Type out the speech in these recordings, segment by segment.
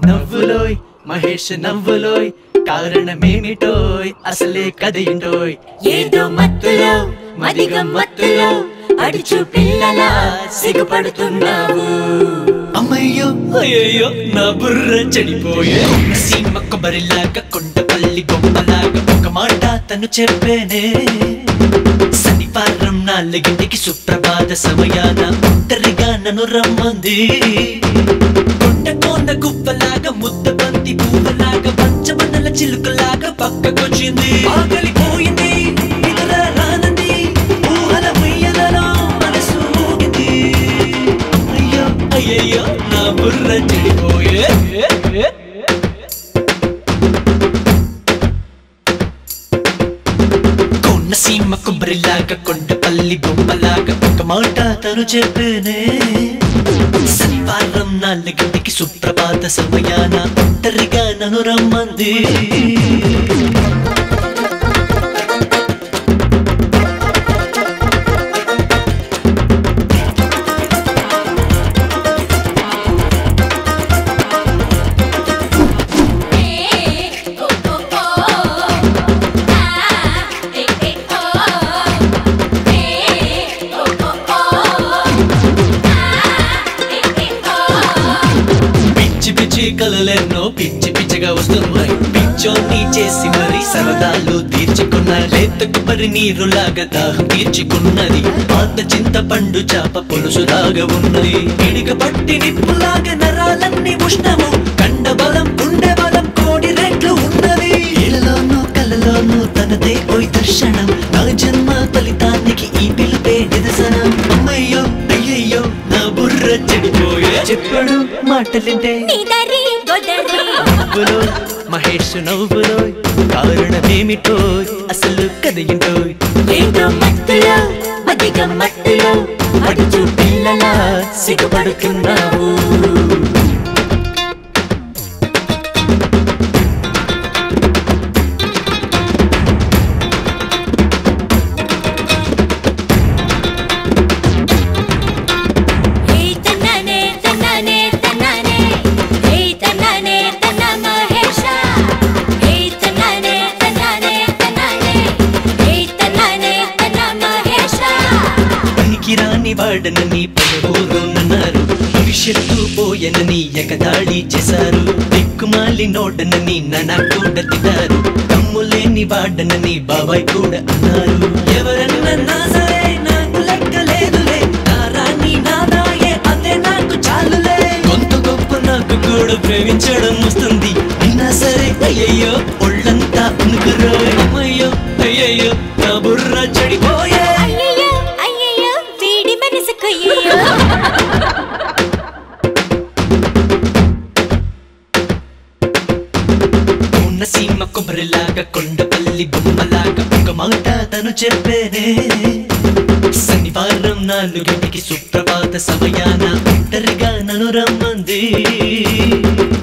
నవ్వులోయ్ మహేష్ నవ్వులోయ్ కారణమేమిటోయ్ అసలే కదేంటోయ్ ఏదో మత్తులో మదిగమ్మత్తులో అడుచు పిల్లలా సిగ్గుపడుతున్నావు. అమ్మయ్యో అయ్యయ్యో నా బుర్ర చెడిపోయే సీమ కొబ్బరిలాగా కొండపల్లి బొమ్మలాగా ఒక మాట తను చెప్పేనే శనివారం 4ంటికి సుప్రభాత సమయాన ఒంటరిగా నన్ను రమ్మంది. కొండ గువ్వలాగా ముద్ద బంతి పువ్వులాగా పంచమన్నల చిలుకలాగా పక్కకొచ్చింది. ఆకలిపోయింది నిద్ర రానంది ఊహల ఉయ్యలలో మనసు ఊగింది. అయ్యో అయ్యయ్యో నా బుర్ర చెడిపోయే సీమ కొబ్బరిలాగా కొండపల్లి బొమ్మలాగా ఒక మాట తను చెప్పేనే శనివారం 4ంటికి సుప్రభాత సమయాన ఒంటరిగా నన్ను రమ్మంది. కలలెన్నో పిచ్చి పిచ్చిగా వస్తున్నాయి. పిచ్చోన్ని చేసి మరి సరదాలు తీర్చుకున్నాయి. లేత కొబ్బరి నీరులాగా దాహం తీర్చుకున్నది. పాత చింతపండు చాప పులుసులాగా ఉన్నది. ఇడిగ పట్టి నిప్పులాగా నరాలన్నీ ఉష్ణము కండ బలం గుండె బలం కోడి రెట్లు ఉన్నది. ఇళ్ళలోనూ కళ్ళలోనూ తనదే పోయి దర్శనం. నా జన్మ ఫలితానికి ఈ పిలుపే నిదర్శనం. అమ్మయ్యో అయ్యయ్యో నా బుర్ర చెడిపోయే చెప్పాడు మాటలింటే నవ్వులోయ్ మహేష్ నవ్వులోయ్ కారణమేమిటోయ్ అసలు కదేంటోయ్ ఏదో మత్తులో మదిగమ్మత్తులో అడుచు పిల్లలా సిగ్గుపడుతున్నావు. రాని వాడనని పలువురున్నారు. భవిష్యత్తు పోయనని ఎగతాళి చేశారు. దిక్కుమాలి నోడనని నాన్న కూడా తిట్టారు. తమ్ములేని వాడనని బాబాయ్ కూడా అన్నారు. ఎవరన్నా సరే నాకు లెక్కలేదులే. నా రాణి నాదాయే అదే నాకు చాలులే. కొంత గొప్ప నాకు కూడా ప్రేమించడం వస్తుంది. అయినా సరే అయ్యయ్యో ఒళ్ళంతా ఉనుకురో. అమ్మయ్యో అయ్యయ్యో నా బుర్ర చెడిపోయే. సీమ కొబ్బరిలాగా కొండపల్లి బొమ్మలాగా ఒక మాట తను చెప్పేనే శనివారం 4ంటికి సుప్రభాత సమయాన ఒంటరిగా నన్ను రమ్మంది.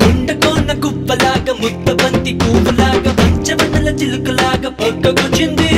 కొండ గువ్వలాగా ముద్ద బంతి పువ్వులాగా పంచమన్నల చిలుకలాగా పక్కకొచ్చింది.